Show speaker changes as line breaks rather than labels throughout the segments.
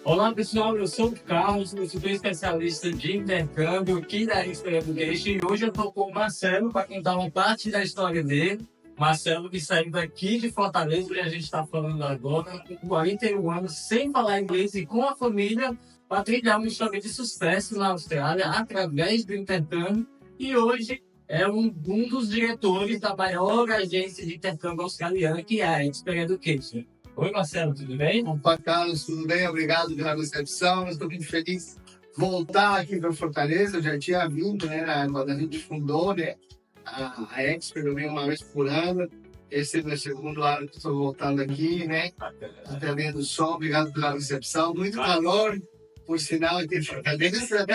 Olá pessoal, eu sou o Carlos, eu sou especialista de intercâmbio aqui da Expert Education e hoje eu estou com o Marcelo para contar uma parte da história dele. Marcelo que saiu daqui de Fortaleza, e a gente está falando agora, com 41 anos, sem falar inglês e com a família, para trilhar uma história de sucesso na Austrália através do intercâmbio. E hoje é um dos diretores da maior agência de intercâmbio australiana, que é a Expert Education. Oi Marcelo, tudo bem?
Opa, Carlos, tudo bem? Obrigado pela recepção. Estou muito feliz de voltar aqui para Fortaleza. Eu já tinha vindo, né, quando a gente fundou, né, a Expert, eu venho uma vez por ano. Esse é o meu segundo ano que estou voltando aqui, né? Atendendo o som. Obrigado pela recepção. Muito calor, por sinal, aqui em Fortaleza.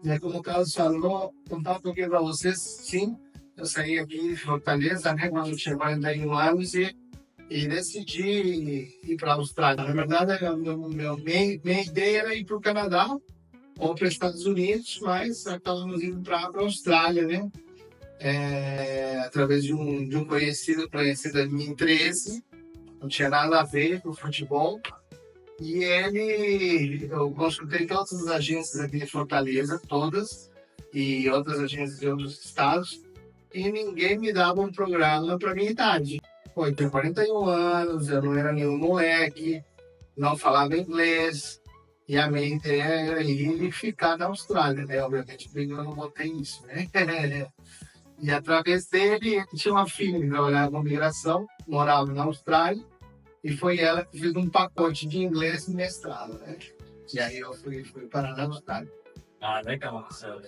E como o Carlos falou, contar um pouquinho para vocês. Sim, eu saí aqui de Fortaleza, né, quando eu tinha 41 anos e decidi ir para a Austrália. Na verdade, minha ideia era ir para o Canadá ou para os Estados Unidos, mas acabamos indo para a Austrália, né? Através de um conhecido em 2013, não tinha nada a ver com o futebol. E eu consultei todas as agências aqui de Fortaleza, todas, e outras agências de outros estados, e ninguém me dava um programa para minha idade. Pô, eu tenho 41 anos, eu não era nenhum moleque, não falava inglês, e a minha ideia era ir e ficar na Austrália, né? Obviamente, eu não botei isso, né? E através dele, tinha uma filha que trabalhava com migração, morava na Austrália, e foi ela que fez um pacote de inglês e mestrado, né? E aí eu fui parar na Austrália.
Ah, legal, Marcelo.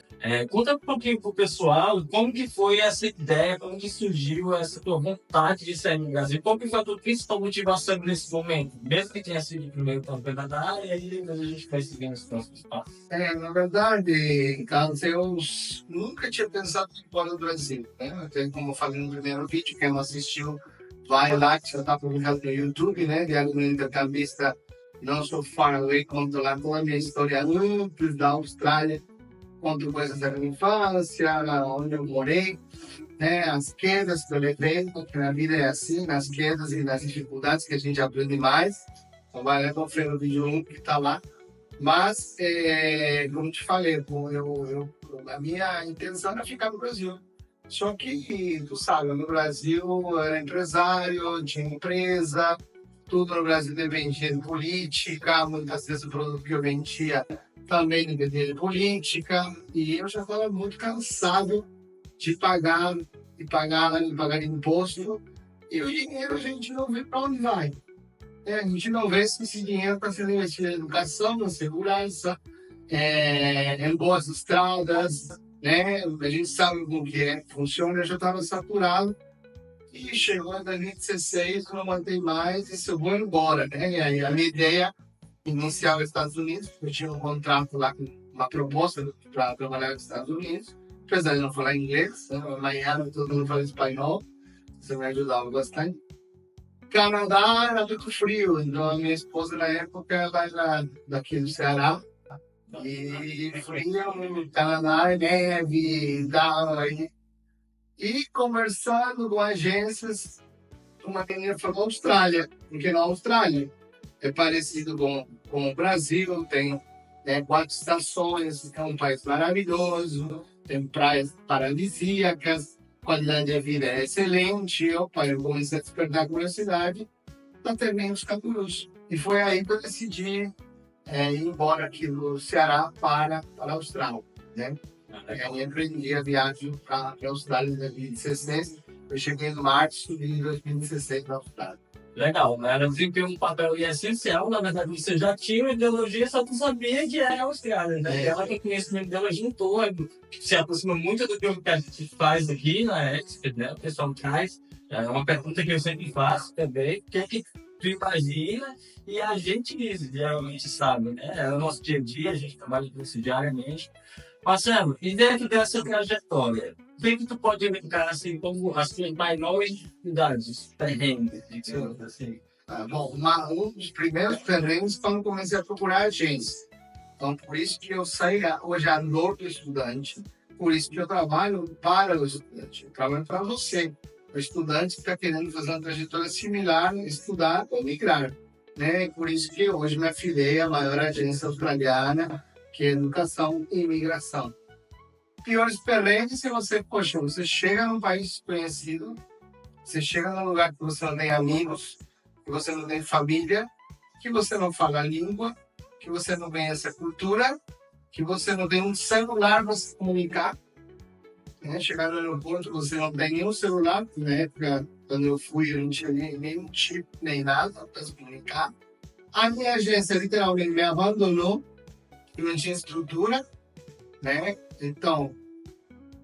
Conta um pouquinho pro pessoal como que foi essa ideia, como que surgiu essa tua vontade de sair no Brasil, como que foi a tua principal motivação nesse momento, mesmo que tenha sido primeiro para o Canadá, e aí a gente vai seguindo os próximos passos.
Na verdade, Carlos, eu nunca tinha pensado em ir fora do Brasil, né? Até como eu falei no primeiro vídeo, quem não assistiu, vai lá, que já está publicado no YouTube, né? Diário do Intercambista. Não sou far away, conto lá toda a minha história antes da Austrália, conto coisas da minha infância, onde eu morei, né, as quedas que eu levei, porque na vida é assim, nas quedas e nas dificuldades que a gente aprende mais. Então vai lá conferir o vídeo 1 que está lá. Mas, como te falei, a minha intenção era ficar no Brasil. Só que, tu sabe, no Brasil eu era empresário, tinha empresa, tudo no Brasil dependia de política, muitas vezes o produto que eu vendia também dependia de política, e eu já estava muito cansado de pagar imposto, e o dinheiro a gente não vê para onde vai. A gente não vê se esse dinheiro está sendo investido em educação, na segurança, em boas estradas, né? A gente sabe como que funciona, eu já estava saturado. E chegou em 2016, não mantém mais, e eu vou embora, né? E aí a minha ideia inicial nos Estados Unidos, eu tinha um contrato lá com uma proposta para trabalhar nos Estados Unidos, apesar de não falar inglês, né? Miami todo mundo fala espanhol, isso me ajudava bastante. Canadá era muito frio, então a minha esposa na época ela era daqui do Ceará, e frio, Canadá, neve, tal, aí. E conversando com agências, uma menina falou Austrália, porque na Austrália é parecido com o Brasil, tem 4 estações, é um país maravilhoso, tem praias paradisíacas, qualidade de vida é excelente. Eu comecei a despertar curiosidade, até menos cabuloso. E foi aí que eu decidi ir embora aqui do Ceará para a Austrália, né? Eu empreendi a viagem para a Austrália em 2016. Eu cheguei em março de 2016 na Austrália.
Legal, né? Ela desempenhou um papel essencial, na verdade você já tinha uma ideologia, só não sabia que era a Austrália, né? Ela tem conhecimento dela juntou, se aproxima muito do que a gente faz aqui na Expert, né? O pessoal traz. É uma pergunta que eu sempre faço também, o que é que tu imagina e a gente geralmente sabe, né? É o nosso dia a dia, a gente trabalha com isso diariamente. Marcelo, e dentro dessa trajetória, o que tu pode elencar assim, como as tuas maiores dificuldades, perrengues, digamos assim?
Bom, um dos primeiros perrengues quando eu comecei a procurar agência. Então, por isso que eu saí hoje à noite do estudante, Por isso que eu trabalho para o estudante, eu trabalho para você, o estudante que está querendo fazer uma trajetória similar, estudar ou migrar. Né? Por isso que hoje me afiliei à maior agência australiana, que é Educação e Imigração. Piores perrengues se você, poxa, você chega num país desconhecido, você chega num lugar que você não tem amigos, que você não tem família, que você não fala a língua, que você não conhece a cultura, que você não tem um celular para se comunicar. Né? Chegar no aeroporto, você não tem nenhum celular. Na época, quando eu fui, eu não tinha nenhum chip, nem nada para se comunicar. A minha agência literalmente me abandonou, eu não tinha estrutura. Né? Então,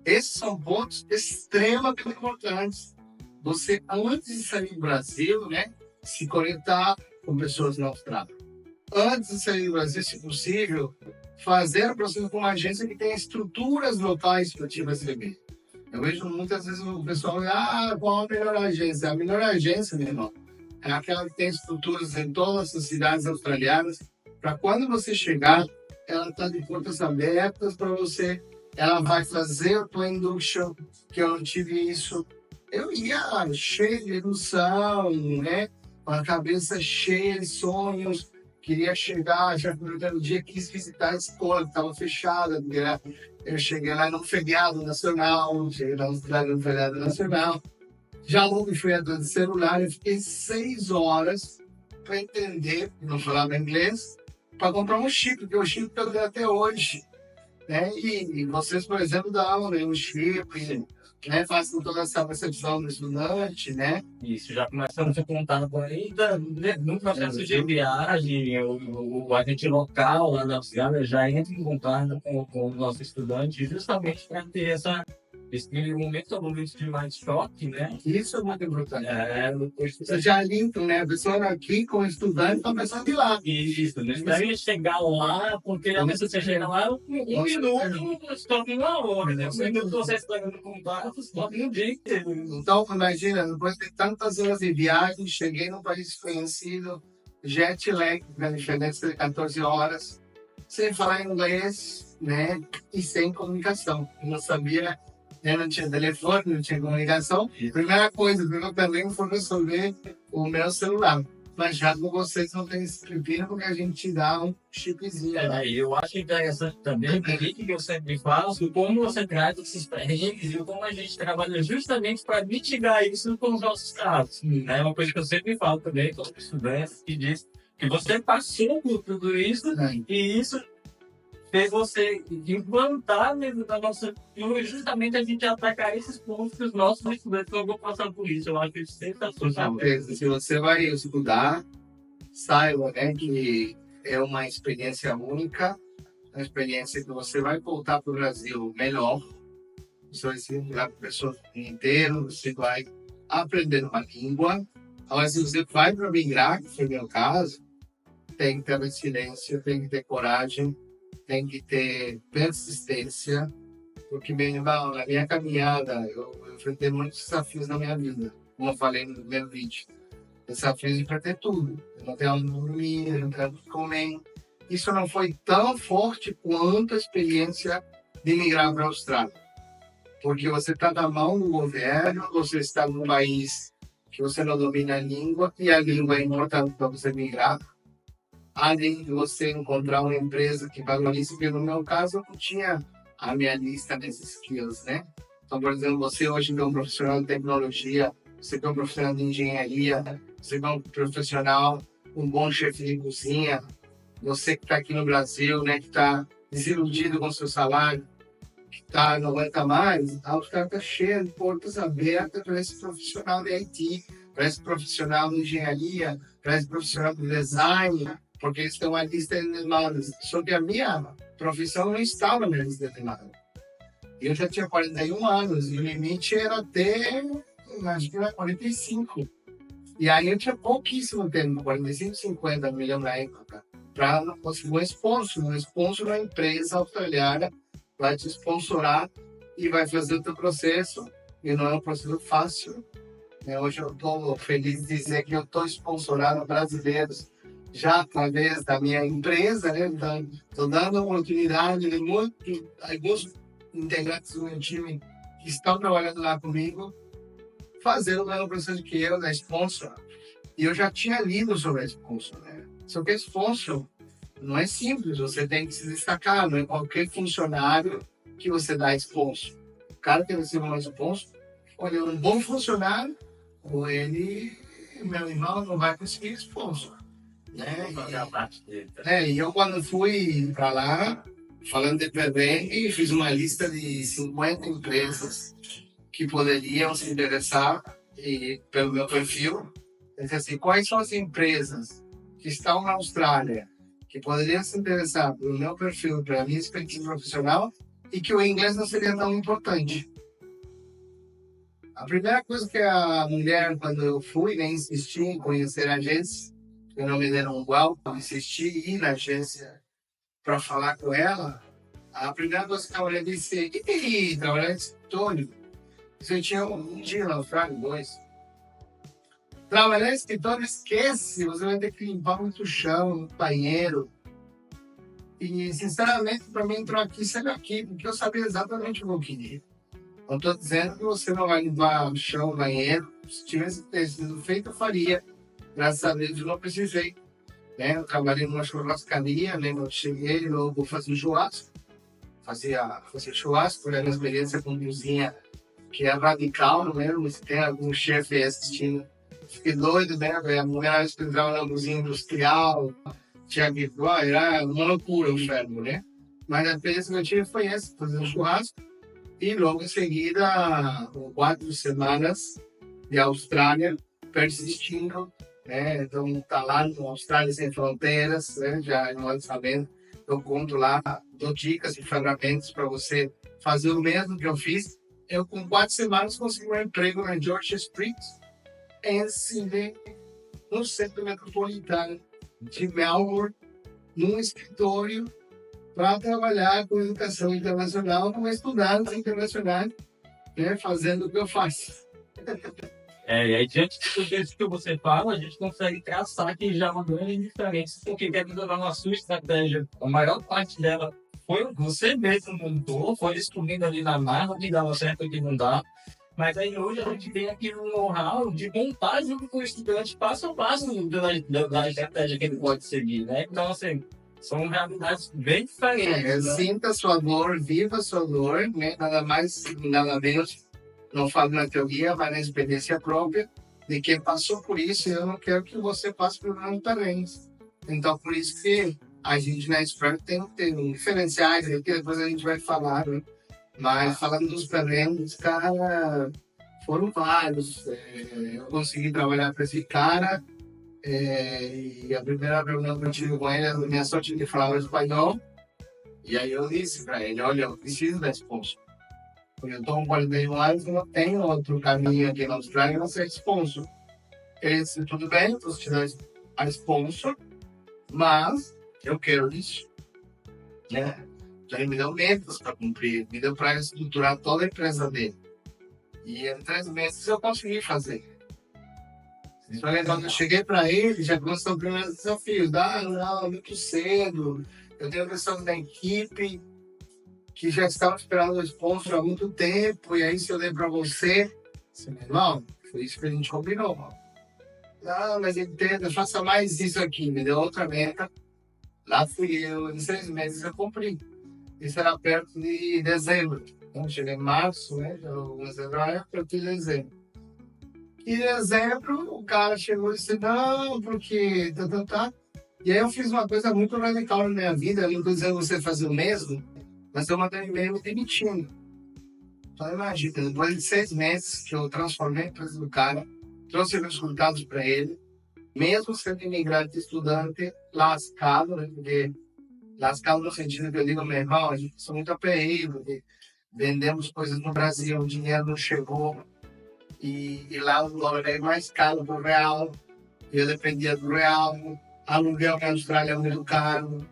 esses são pontos extremamente importantes. Você, antes de sair do Brasil, né, se conectar com pessoas na Austrália. Antes de sair do Brasil, se possível, fazer o processo com uma agência que tenha estruturas locais para te receber. Eu vejo muitas vezes o pessoal qual a melhor agência? A melhor agência, meu irmão, é aquela que tem estruturas em todas as cidades australianas, para quando você chegar, ela está de portas abertas para você, ela vai fazer a tua induction, que eu não tive isso. Eu ia cheio de ilusão, né? Com a cabeça cheia de sonhos, queria chegar, já no primeiro dia quis visitar a escola, que estava fechada, eu cheguei lá no feriado nacional, cheguei lá no feriado nacional, já logo fui atrás do celular, eu fiquei 6 horas para entender, não falava inglês, para comprar um chip, porque o chip eu tenho até hoje, né? E vocês, por exemplo, dão um chip, né? Fazem toda essa recepção do estudante, né?
Isso, já começamos a contar ainda no processo de viagem, o agente local lá da Austrália já entra em contato com o nosso estudante justamente para ter esse primeiro momento, é um momento de mais choque, né?
Isso é muito importante.
Depois
Você já limpa, né? A pessoa aqui com o estudante com a pessoa de lá.
isso, né? Deve chegar lá, porque a pessoa você chega lá, um minuto, só tem uma hora, né? Um minuto você está dando contato, só tem um dia inteiro.
Então, imagina, depois de tantas horas de viagem, cheguei num país desconhecido, jet lag, na diferença de 14 horas, sem falar inglês, né? E sem comunicação. Eu não sabia, né? Não tinha telefone, não tinha comunicação. Primeira coisa, o meu também foi resolver o meu celular. Mas já com vocês não tem esse pepino, porque a gente te dá um chipzinho. Né?
Eu acho interessante também, por que eu sempre falo, como você trata esses perrengues e como a gente trabalha justamente para mitigar isso com os nossos casos. É uma coisa que eu sempre falo também, todo estudante que diz que você passou por tudo isso e isso fez você implantar dentro da nossa cultura justamente a gente atacar esses pontos que os nossos estudantes não vão passar por isso. Eu acho que isso sempre está funcionando.
Se você vai estudar, saiba, né, que é uma experiência única, uma experiência que você vai voltar para o Brasil melhor, você vai se encontrar com pessoas inteiras, você vai aprender uma língua. Agora, se você vai para migrar, que foi o meu caso, tem que ter resiliência, tem que ter coragem, tem que ter persistência, porque, meu irmão, na minha caminhada, eu enfrentei muitos desafios na minha vida, como eu falei no primeiro vídeo. Desafios de enfrentar tudo. Eu não tenho onde dormir, eu não tenho onde comer. Isso não foi tão forte quanto a experiência de migrar para a Austrália. Porque você está na mão do governo, você está num país que você não domina a língua, e a língua é importante para você migrar. Além de você encontrar uma empresa que valorize, porque no meu caso eu não tinha a minha lista desses skills, né? Então, por exemplo, você hoje é um profissional de tecnologia, você é um profissional de engenharia, você é um profissional, um bom chefe de cozinha, você que está aqui no Brasil, né, que está desiludido com o seu salário, que não aguenta mais, a Austrália está cheia de portas abertas para esse profissional de IT, para esse profissional de engenharia, para esse profissional de design, porque eles têm uma lista de demandas. Só que a minha profissão não estava na lista de demandas. Eu já tinha 41 anos e o limite era até, acho que era 45. E aí eu tinha pouquíssimo tempo, 45, 50, não me lembro na época, para conseguir um sponsor. Um sponsor é uma empresa australiana, vai te sponsorar e vai fazer o teu processo. E não é um processo fácil. Hoje eu estou feliz de dizer que eu estou sponsorando brasileiros já através da minha empresa, né? Estou dando oportunidade de alguns integrantes do meu time que estão trabalhando lá comigo, fazendo o mesmo processo que eu, da sponsor. E eu já tinha lido sobre a sponsor, né? Só que a sponsor não é simples, você tem que se destacar, não é qualquer funcionário que você dá sponsor. O cara que recebe uma sponsor, ou ele é um bom funcionário, ou ele, meu irmão, não vai conseguir sponsor. Né? E eu quando fui para lá, falando de PBR, fiz uma lista de 50 empresas que poderiam se interessar pelo meu perfil. Eu disse assim, quais são as empresas que estão na Austrália que poderiam se interessar pelo meu perfil, pela minha experiência profissional e que o inglês não seria tão importante. A primeira coisa que a mulher, quando eu fui, né, insisti em conhecer a agência, eu não me deram um welcome, insisti em ir na agência para falar com ela. A primeira coisa que a mulher disse, e trabalhar em escritório? Você tinha um dia na Austrália, 2. Trabalhar em escritório, esquece, você vai ter que limpar muito chão, banheiro. E, sinceramente, para mim, entrou aqui, saiu aqui, porque eu sabia exatamente o que eu queria. Não estou dizendo que você não vai limpar o chão, banheiro. Se tivesse sido feito, eu faria. Graças a Deus, eu não precisei. Né? Eu trabalhei numa churrascaria, né? Eu cheguei, eu vou fazer churrasco. Fazia churrasco, era uma experiência com cozinha que é radical, não lembro se tem algum chefe assistindo. Fiquei doido, né? A mulher estudava na cozinha industrial, tinha que era uma loucura o ferro, né? Mas a experiência que eu tive foi essa, fazer um churrasco. E logo em seguida, 4 semanas de Austrália, persistindo, né? Então, tá lá no Austrália Sem Fronteiras, né? Já no lançamento, eu conto lá, dou dicas e ferramentas para você fazer o mesmo que eu fiz. Eu, com 4 semanas, consegui um emprego na Georgia Street, em Sydney, no centro metropolitano de Melbourne, num escritório para trabalhar com educação internacional, como estudante internacional, né, fazendo o que eu faço.
E aí, diante de tudo isso que você fala, a gente consegue traçar que já uma grande diferença, porque quer dizer, na sua estratégia, a maior parte dela foi você mesmo montou, foi descobrindo ali na marra o que dava certo e o que não dá. Mas aí hoje a gente tem aqui um know-how de montar junto com o estudante passo a passo da estratégia que ele pode seguir, né? Então, assim, são realidades bem diferentes. Né?
Sinta sua dor, viva sua dor, né? Nada mais, nada menos, não falo na teoria, mas na experiência própria de quem passou por isso. Eu não quero que você passe por não terrenos. Então, por isso que a gente na Expert tem diferenciais, que depois a gente vai falar, né? Mas falando dos perrengues, cara, foram vários. Eu consegui trabalhar para esse cara. E a primeira reunião que eu tive com ele, a minha sorte de falar espanhol. E aí eu disse para ele, olha, eu preciso da sponsor. Porque eu estou com 41 anos e não tenho outro caminho aqui na Austrália a não ser sponsor. Ele disse, tudo bem, eu posso te dar a sponsor, mas eu quero isso. Né? Já ele me deu metas para cumprir, me deu para estruturar toda a empresa dele. E em 3 meses eu consegui fazer. Só que quando eu cheguei para ele, já começou o primeiro desafio. Não, muito cedo. Eu tenho a questão da equipe que já estava esperando o sponsor há muito tempo. E aí, se eu dei para você, meu irmão, foi isso que a gente combinou. Não, mas entenda, faça mais isso aqui. Me deu outra meta. Lá fui eu, em 6 meses eu cumpri. Isso era perto de dezembro. Então, cheguei em março, né? Algumas semanas, perto de dezembro. E em dezembro, o cara chegou e disse, não, porque... Tá. E aí eu fiz uma coisa muito radical na minha vida. Eu não estou dizendo você fazer o mesmo, mas eu mandei um e-mail me demitindo. Então, imagina, depois de 6 meses que eu transformei a empresa do cara, trouxe os resultados para ele, mesmo sendo imigrante estudante, lascado, né? Porque lascado no sentido que eu digo, meu irmão, a gente passou muito aperreio, vendemos coisas no Brasil, o dinheiro não chegou, e lá o dólar é mais caro do real, eu dependia do real, aluguel na Austrália é muito caro,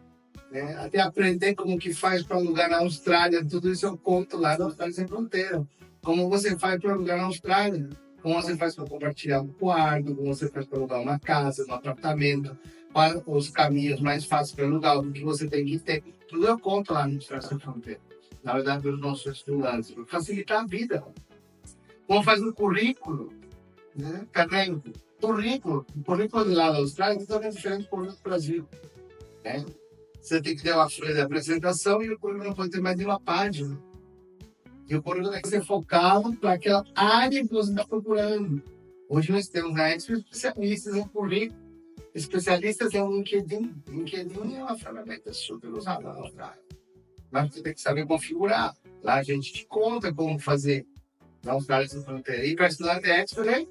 né? Até aprender como que faz para alugar na Austrália, tudo isso eu conto lá na Austrália Sem Fronteira. Como você faz para alugar na Austrália, como você faz para compartilhar um quarto, como você faz para alugar uma casa, um apartamento, quais os caminhos mais fáceis para alugar, o que você tem que ter. Tudo eu conto lá no Austrália Sem Fronteira. na verdade, dos nossos estudantes, para facilitar a vida. Como faz no currículo, né? Também, o currículo de lá da Austrália é totalmente diferente do currículo do Brasil, né? Você tem que ter uma folha de apresentação e o currículo não pode ter mais de uma página. E o currículo tem que ser focado para aquela área que você está procurando. Hoje nós temos especialistas em currículo, especialistas em LinkedIn. LinkedIn é uma ferramenta super usada na Austrália. Mas você tem que saber configurar. Lá a gente te conta como fazer na Austrália sem fronteira. E para estudar de expert é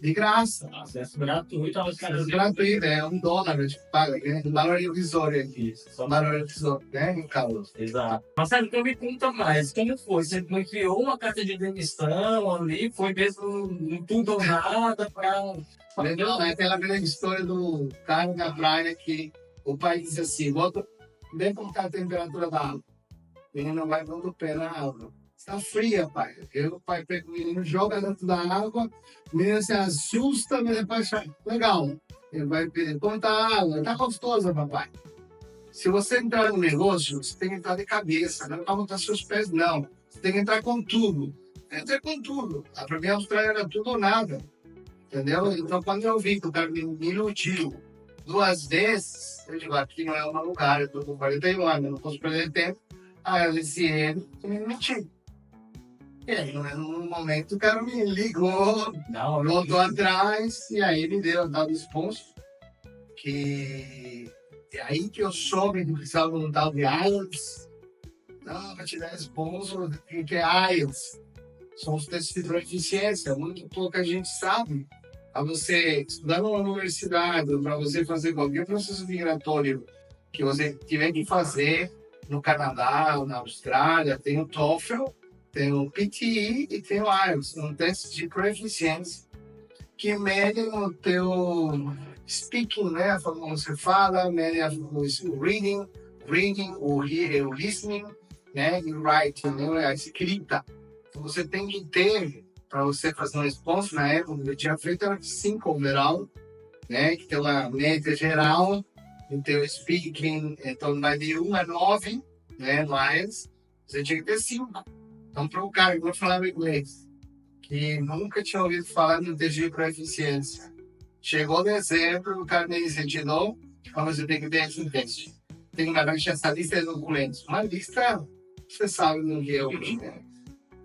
de graça.
Acesso gratuito aos caras.
Acesso gratuito, é $1 a gente paga, né? $1 irrisório aqui.
Isso, só
$1 irrisório, né, Carlos?
Exato. Marcelo, então me conta mais, como foi? Você criou uma carta de demissão ali, foi mesmo tudo ou nada para...
Legal, é aquela grande história do cara na praia que o pai disse assim, bota bem como está a temperatura da água. O menino vai pondo o pé na água. Está fria, pai. O pai pega o menino, joga dentro da água, o menino se assusta, mas depois fala, legal. Ele vai pedir, como tá a água? Tá gostosa, papai. Se você entrar no negócio, você tem que entrar de cabeça, não para botar seus pés, não. Você tem que entrar com tudo. Entra com tudo. Para mim, a Austrália era tudo ou nada. Entendeu? Então, quando eu vi que o cara me iludiu 2 vezes, eu digo, aqui não é um lugar, eu estou com 41 anos, eu não posso perder tempo. Aí eu disse, ele me mentiu. E aí, num momento, o cara me ligou, voltou atrás, e aí me deu a tal de sponsor, que é aí que eu soube que precisava de um tal de IELTS. Não, para te dar sponsor, que é IELTS. São os testes de proficiência, muito pouca gente sabe. Para você estudar numa universidade, para você fazer qualquer processo migratório que você tiver que fazer no Canadá ou na Austrália, tem o TOEFL, tem o PTE e tem o IELTS, são testes de proficiência que medem o teu speaking, né, a forma como você fala, medem o reading, o listening, né, e o writing, né, a escrita. Então você tem que ter, para você fazer um response, na época eu tinha feito era 5 overall, né, que tem uma média geral, no teu speaking, então vai de 1 a 9, né, mais, você tinha que ter 5. Então, para o cara que não falava inglês, que nunca tinha ouvido falar no teste de proficiência, chegou dezembro, o cara me disse, de novo, você tem que ter esse teste. Tem uma essa lista de documentos. Uma lista, você sabe no que é hoje, né?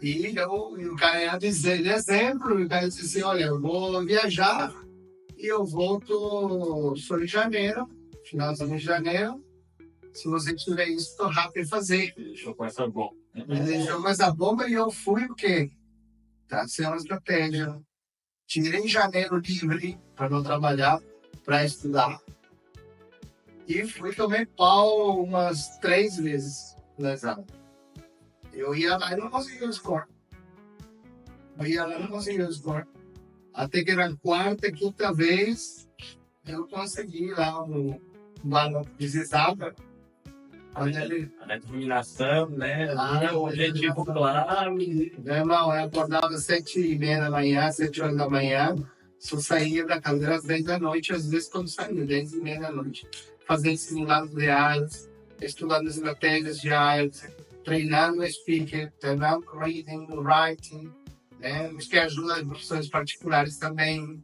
E o cara ia dizer, dezembro, o cara disse assim, olha, eu vou viajar e eu volto só em janeiro, finalzinho de janeiro. Se você tiver isso, estou rápido em fazer.
Deixou com essa bomba.
Ele deixou com essa bomba e eu fui, porque tá sendo uma estratégia. Tirei janeiro livre para não trabalhar, para estudar. E fui tomei pau umas 3 vezes no exame. Eu ia lá e não conseguia o score. Até que na 4ª, 5ª vez, eu consegui lá no desexame.
A determinação, né? O objetivo claro.
Meu irmão, eu acordava às 7h30 da manhã, 7 horas da manhã. Só saía da cadeira às 10 da noite, às vezes quando saía, 10h30 da noite. Fazendo simulados de IELTS, estudando estratégias de IELTS, treinando o speaker, treinando o reading, o writing, né? Busquei ajuda de professores particulares também.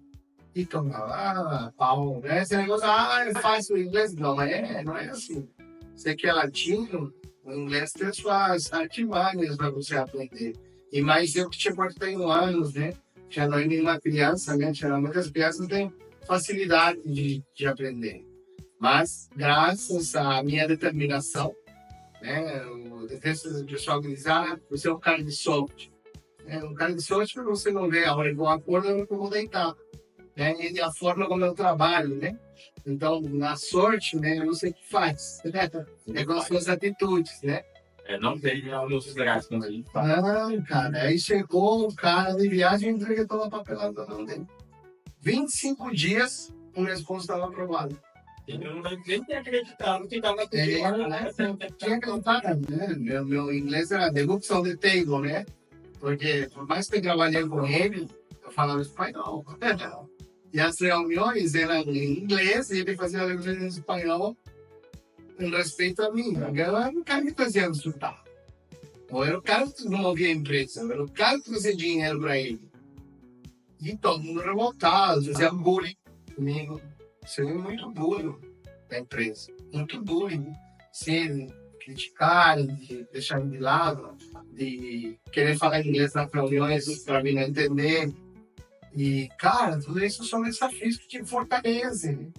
E tomava pau, né? Esse negócio, eu faço inglês. Não é assim. Você que é latino, o inglês tem suas artimanhas para você aprender. E mais eu que tinha 41 anos, né? Já não é nenhuma criança, né? Geralmente as crianças não têm facilidade de aprender. Mas, graças à minha determinação, né? O pessoal que diz, você é um cara de sorte. Um cara de sorte para você não ver a hora que eu acordo, a hora que eu vou deitar. Né? E a forma como eu trabalho, né? Então, na sorte, né? Eu não sei o que faz. Né? É com as suas atitudes, né?
Não tem os gráficos aí.
Não, cara. Aí chegou o cara de viagem e entreguei toda a papelada na mão dele. 25 dias, o resposta estava aprovado.
Eu não nem tinha acreditado que estava tudo
lá, né? Tinha acreditado, né? Meu inglês era the books on the table, né? Porque, por mais que eu trabalhei com ele, eu falava espanhol. E as reuniões eram em inglês e ele fazia reuniões em espanhol com respeito a mim. Eu era um cara que fazia resultado. Ou era o cara que promovia a empresa, era o cara que trazia dinheiro para ele. E todo mundo revoltado, fazia bullying comigo. Isso é muito bullying da empresa. Muito bullying. Se criticar, de deixar de lado, de querer falar inglês nas reuniões para mim não entender. E, cara, tudo isso são desafios que te fortalecem.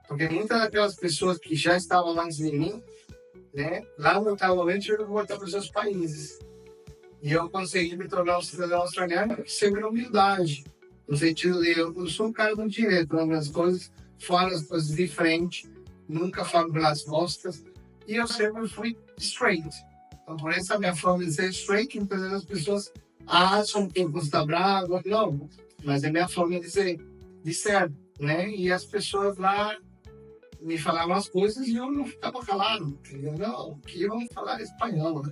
Porque muitas daquelas pessoas que já estavam antes de mim, né, lá no tal momento, tiveram que voltar para os seus países. E eu consegui me tornar um cidadão australiano sempre na humildade. No sentido de eu sou um cara muito direto nas minhas coisas, falo as coisas de frente, nunca falo pelas costas. E eu sempre fui straight. Então, por essa minha forma de ser straight, muitas vezes as pessoas acham que eu está bravo. Não, mas é minha forma de ser, né? E as pessoas lá me falavam as coisas e eu não ficava calado. Entendeu? Não, aqui vamos falar espanhol.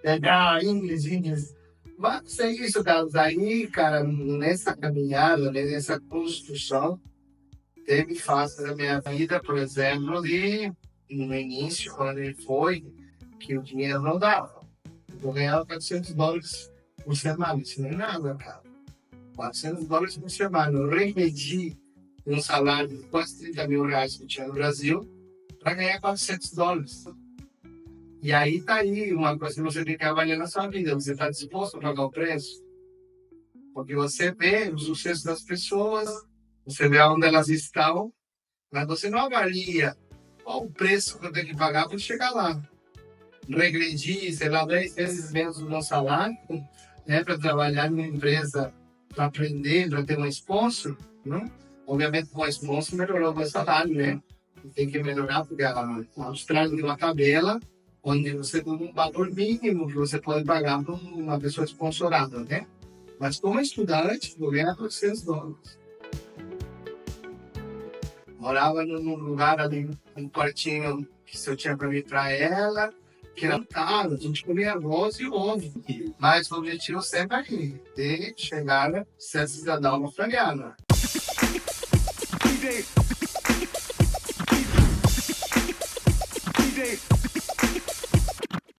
Legal, inglês. Mas é isso, Carlos. Aí, cara, nessa caminhada, né, nessa construção, teve fases da minha vida, por exemplo, de no início, quando ele foi, que o dinheiro não dava. Eu ganhava $400 por semana. Isso não é nada, cara. $400 por semana. Eu remedi um salário de quase R$30.000 que eu tinha no Brasil para ganhar $400. E aí tá aí uma coisa que você tem que avaliar na sua vida. Você está disposto a pagar o preço? Porque você vê o sucesso das pessoas, você vê onde elas estão, mas você não avalia qual o preço que eu tenho que pagar para chegar lá. Regredir, sei lá, 10 vezes menos do meu salário, né, para trabalhar numa empresa, para aprender, para ter um sponsor, né? Obviamente, com o sponsor melhorou o meu salário, né? Tem que melhorar, porque a Austrália tem uma tabela onde você tem um valor mínimo que você pode pagar para uma pessoa sponsorada, né? Mas como estudante, eu ganhava $400. Morava num lugar ali, um quartinho que eu tinha para mim para ela, que era caro, a gente comia arroz e ovo. Mas o objetivo sempre é de chegar a ser cidadão australiano.